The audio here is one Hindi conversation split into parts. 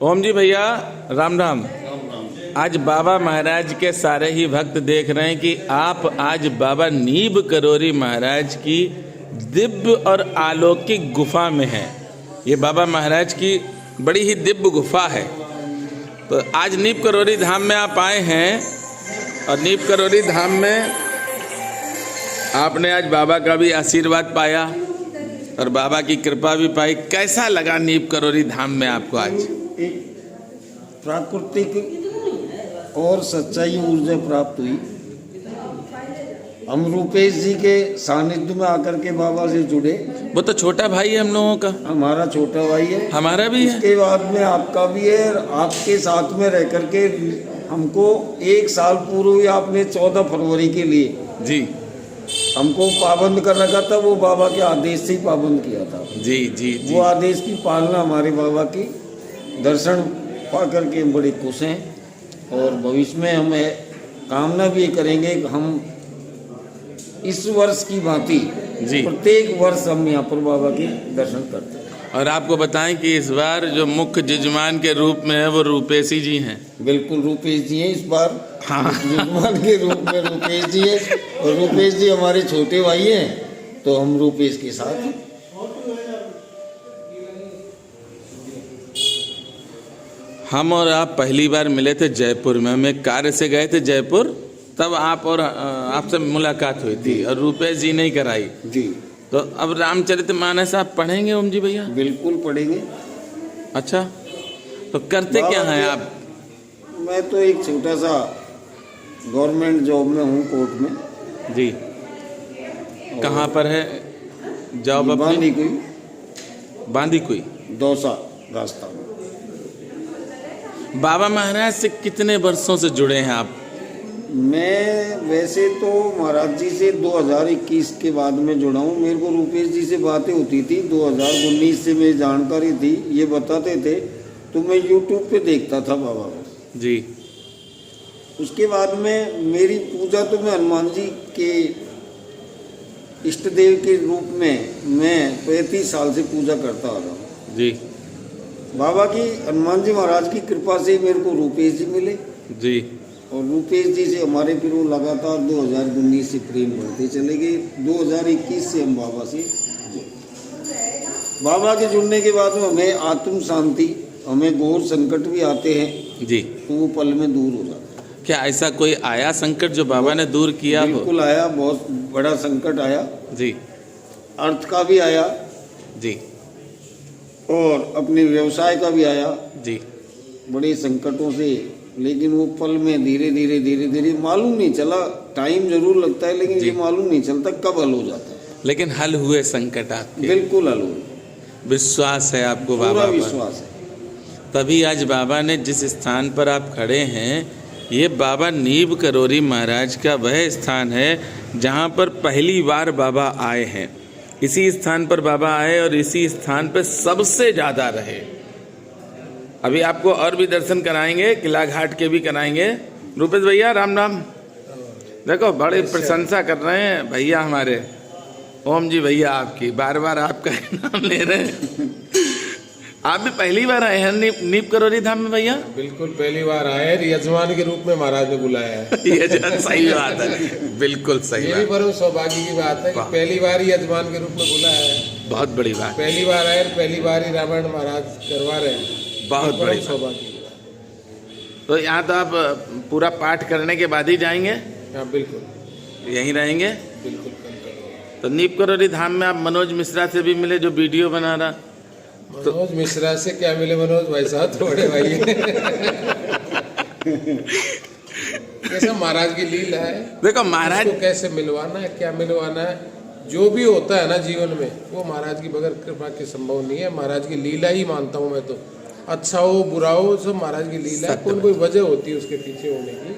ओम जी भैया राम राम। आज बाबा महाराज के सारे ही भक्त देख रहे हैं कि आप आज बाबा नीब करोरी महाराज की दिव्य और अलौकिक गुफा में हैं। ये बाबा महाराज की बड़ी ही दिव्य गुफा है। तो आज नीब करोरी धाम में आप आए हैं और नीब करोरी धाम में आपने आज बाबा का भी आशीर्वाद पाया और बाबा की कृपा भी पाई। कैसा लगा नीब करोरी धाम में आपको आज? एक प्राकृतिक और सच्चाई ऊर्जा प्राप्त हुई। हम रूपेश जी के सानिध्य में आकर के बाबा से जुड़े। वो तो छोटा भाई है हम लोगों का। हमारा छोटा भाई है, हमारा भी है। उसके बाद में आपका भी है। और आपके साथ में रह करके हमको एक साल पूर्व ही आपने 14 फरवरी के लिए जी हमको पाबंद कर रखा था। वो बाबा के आदेश से ही पाबंद किया था। जी जी जी। वो आदेश की पालना हमारे बाबा की दर्शन पा करके हम बड़े खुश हैं और भविष्य में हम कामना भी करेंगे कि हम इस वर्ष की भांति प्रत्येक वर्ष हम यहाँ पर बाबा के दर्शन करते हैं। और आपको बताएं कि इस बार जो मुख्य जजमान के रूप में है वो रूपेशी जी हैं। बिल्कुल रूपेश जी हैं इस बार। हाँ। जजमान के रूप में रूपेश जी है और रूपेश जी हमारे छोटे भाई हैं तो हम रूपेश के साथ हैं। हम और आप पहली बार मिले थे जयपुर में। हम एक कार्य से गए थे जयपुर, तब आप और आपसे मुलाकात हुई थी और रूपेश जी ने ही कराई जी। तो अब रामचरितमानस आप पढ़ेंगे ओम जी भैया? बिल्कुल पढ़ेंगे। अच्छा, तो करते क्या हैं आप? मैं तो एक छोटा सा गवर्नमेंट जॉब में हूँ, कोर्ट में। जी। कहाँ पर है जॉब अपनी? बांदीकुई। बांदीकुई दौसा रास्ता में। बाबा महाराज से कितने वर्षों से जुड़े हैं आप? मैं वैसे तो महाराज जी से 2021 के बाद में जुड़ा हूँ। मेरे को रूपेश जी से बातें होती थी 2019 से मेरी जानकारी थी। ये बताते थे तो मैं YouTube पे देखता था बाबा को जी। उसके बाद में मेरी पूजा तो मैं हनुमान जी के इष्ट देव के रूप में मैं 35 साल से पूजा करता आ रहा हूँ जी। बाबा की हनुमान जी महाराज की कृपा से मेरे को रूपेश जी मिले जी। और रूपेश जी से हमारे फिर वो लगातार 2019 से प्रेम बढ़ते चले गए। 2021 से हम बाबा से बाबा के जुड़ने के बाद में हमें आत्म शांति, हमें घोर संकट भी आते हैं जी तो वो पल में दूर हो जाता है। क्या ऐसा कोई आया संकट जो बाबा ने दूर किया? बिल्कुल आया, बहुत बड़ा संकट आया जी। अर्थ का भी आया जी। और अपने व्यवसाय का भी आया जी। बड़े संकटों से। लेकिन वो पल में धीरे धीरे मालूम नहीं चला। टाइम जरूर लगता है लेकिन ये मालूम नहीं चलता कब हल हो जाता है। लेकिन हल हुए संकट आपके? बिल्कुल हल हुए। विश्वास है आपको बाबा पूरा पर? विश्वास है। तभी आज बाबा ने जिस स्थान पर आप खड़े हैं, ये बाबा नीब करोरी महाराज का वह स्थान है जहाँ पर पहली बार बाबा आए हैं। इसी स्थान पर बाबा आए और इसी स्थान पर सबसे ज़्यादा रहे। अभी आपको और भी दर्शन कराएंगे, किला घाट के भी कराएंगे। रूपेश भैया राम राम। देखो बड़े प्रशंसा कर रहे हैं भैया हमारे ओम जी भैया आपकी, बार बार आपका नाम ले रहे हैं। आप भी पहली बार आए हैं नीब करोरी धाम में भैया? बिल्कुल पहली बार आए हैं। यजमान के रूप में महाराज ने बुलाया है। यजमान, सही बात है, बिल्कुल सही ये बात। भी बड़े सौभाग्य की बात है कि पहली बार ही यजमान के रूप में बुलाया है। बहुत बड़ी बात। पहली बार आए और पहली बार ही रामायण महाराज करवा रहे हैं। बहुत बड़ी सौभाग्य की बात। तो यहाँ तो आप पूरा पाठ करने के बाद ही जाएंगे? हाँ बिल्कुल यहीं रहेंगे? बिल्कुल। तो नीब करोरी धाम में आप मनोज मिश्रा से भी मिले जो वीडियो बना रहा? मनोज मिश्रा से क्या मिले? मनोज भाई साहब थोड़े भाई कैसा महाराज की लीला है। देखो महाराज को कैसे मिलवाना है, क्या मिलवाना है, जो भी होता है ना जीवन में वो महाराज की बगैर कृपा के संभव नहीं है। महाराज की लीला ही मानता हूँ मैं तो। अच्छा हो बुरा हो सब महाराज की लीला है। कोई वजह होती है उसके पीछे होने की।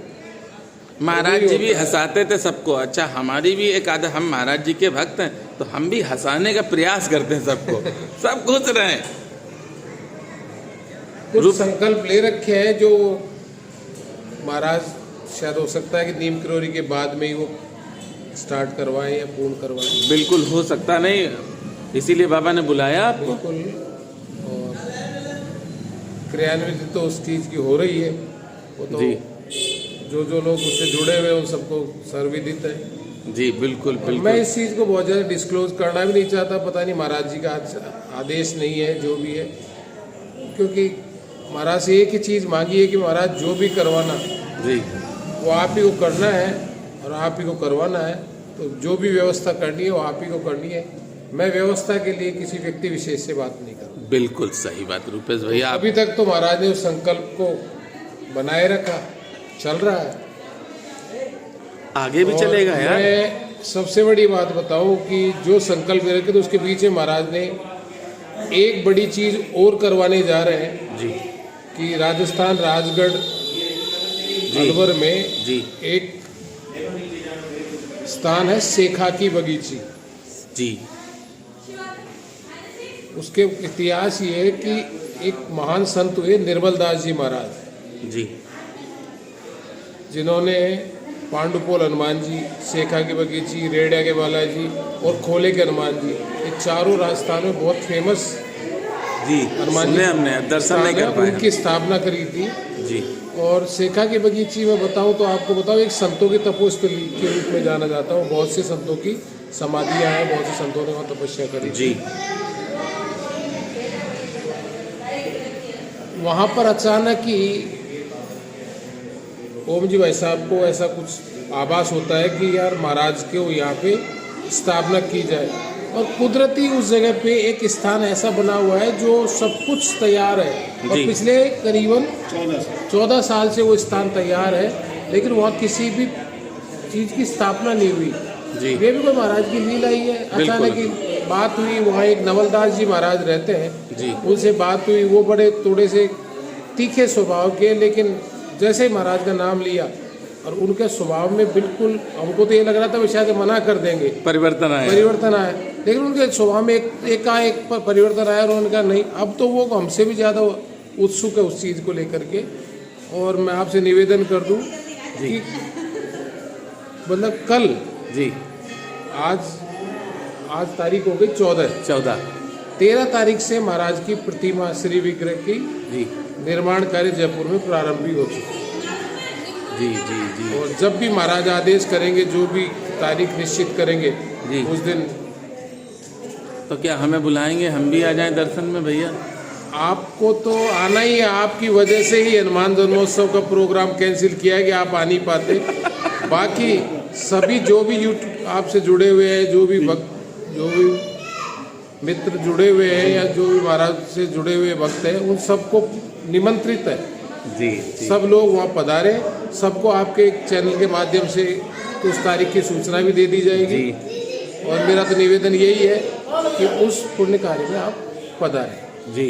महाराज जी भी हंसाते थे सबको। अच्छा, हमारी भी एक आदत, हम महाराज जी के भक्त हैं तो हम भी हंसाने का प्रयास करते हैं सबको। सब खुश रहें। कुछ संकल्प ले रखे हैं जो महाराज शायद हो सकता है कि नीम करोरी के बाद में ही वो स्टार्ट करवाएं या पूर्ण करवाएं। बिल्कुल हो सकता नहीं, इसीलिए बाबा ने बुलाया आपको। बिल्कुल। और क्रियान्वित तो उस चीज़ की हो रही है, वो तो जी जो जो लोग उससे जुड़े हुए हैं उन सबको सर्वविदित है। जी, बिल्कुल मैं बिल्कुल। इस चीज़ को बहुत ज़्यादा डिस्क्लोज करना भी नहीं चाहता, पता नहीं महाराज जी का आदेश नहीं है जो भी है, क्योंकि महाराज से एक ही चीज़ मांगी है कि महाराज जो भी करवाना जी वो आप ही को करना है और आप ही को करवाना है, तो जो भी व्यवस्था करनी है वो आप ही को करनी है। मैं व्यवस्था के लिए किसी व्यक्ति विशेष से बात नहीं करूँ। बिल्कुल सही बात रूपेश भैया। आप अभी तक तो महाराज ने उस संकल्प को बनाए रखा, चल रहा है, आगे भी और चलेगा यार। मैं सबसे बड़ी बात बताऊं कि जो संकल्प रखे तो उसके पीछे महाराज ने एक बड़ी चीज और करवाने जा रहे हैं जी कि राजस्थान राजगढ़ अलवर में जी एक स्थान है सेखा की बगीची। जी उसके इतिहास ये है कि एक महान संत हुए निर्मल दास जी महाराज, जी जिन्होंने पांडुपोल हनुमान जी, सेखा की बगीची, रेडिया के बालाजी और खोले के हनुमान जी, ये चारों राजस्थान में बहुत फेमस जी हनुमान सुने हमने, दर्शन नहीं कर पाए। उनकी स्थापना करी थी। जी और सेखा की बगीची में बताऊं तो आपको बताऊं एक संतों की तपोस्थली के रूप में जाना जाता है। बहुत से संतों की समाधियां हैं, बहुत से संतों ने वहाँ तपस्या करी। जी वहाँ पर अचानक ही ओम जी भाई साहब को ऐसा कुछ आभास होता है कि यार महाराज के यहाँ पे स्थापना की जाए, और कुदरती उस जगह पे एक स्थान ऐसा बना हुआ है जो सब कुछ तैयार है, और जी। पिछले करीबन 14 साल से वो स्थान तैयार है, लेकिन वहाँ किसी भी चीज़ की स्थापना नहीं हुई। जी ये भी कोई महाराज की लीला ही है। अचानक ही बात हुई, वहाँ एक नवलदास जी महाराज रहते हैं, जी उनसे बात हुई। वो बड़े थोड़े से तीखे स्वभाव के, लेकिन जैसे ही महाराज का नाम लिया और उनके स्वभाव में बिल्कुल, हमको तो ये लग रहा था वो शायद मना कर देंगे, परिवर्तन आया। परिवर्तन आया, लेकिन उनके स्वभाव में एकाएक परिवर्तन आया और उन्होंने कहा नहीं, अब तो वो हमसे भी ज़्यादा उत्सुक है उस चीज़ को लेकर के। और मैं आपसे निवेदन कर दूं कि मतलब कल जी आज तारीख हो गई 14, 13 तारीख से महाराज की प्रतिमा श्री विग्रह की जी निर्माण कार्य जयपुर में प्रारंभ भी हो चुका है। जी जी जी और जब भी महाराज आदेश करेंगे, जो भी तारीख निश्चित करेंगे जी। उस दिन तो क्या हमें बुलाएंगे, हम भी आ जाएं दर्शन में भैया? आपको तो आना ही है। आपकी वजह से ही हनुमान जन्मोत्सव का प्रोग्राम कैंसिल किया है कि आप आ नहीं पाते। बाकी सभी जो भी यूट्यूब आपसे जुड़े हुए हैं, जो भी भक्त, जो भी मित्र जुड़े हुए हैं या जो भी महाराज से जुड़े हुए भक्त हैं, उन सबको निमंत्रित है। जी जी सब लोग वहाँ पधारे। सबको आपके चैनल के माध्यम से तो उस तारीख की सूचना भी दे दी जाएगी। जी और मेरा तो निवेदन यही है कि उस पुण्य कार्य में आप पधारें। जी।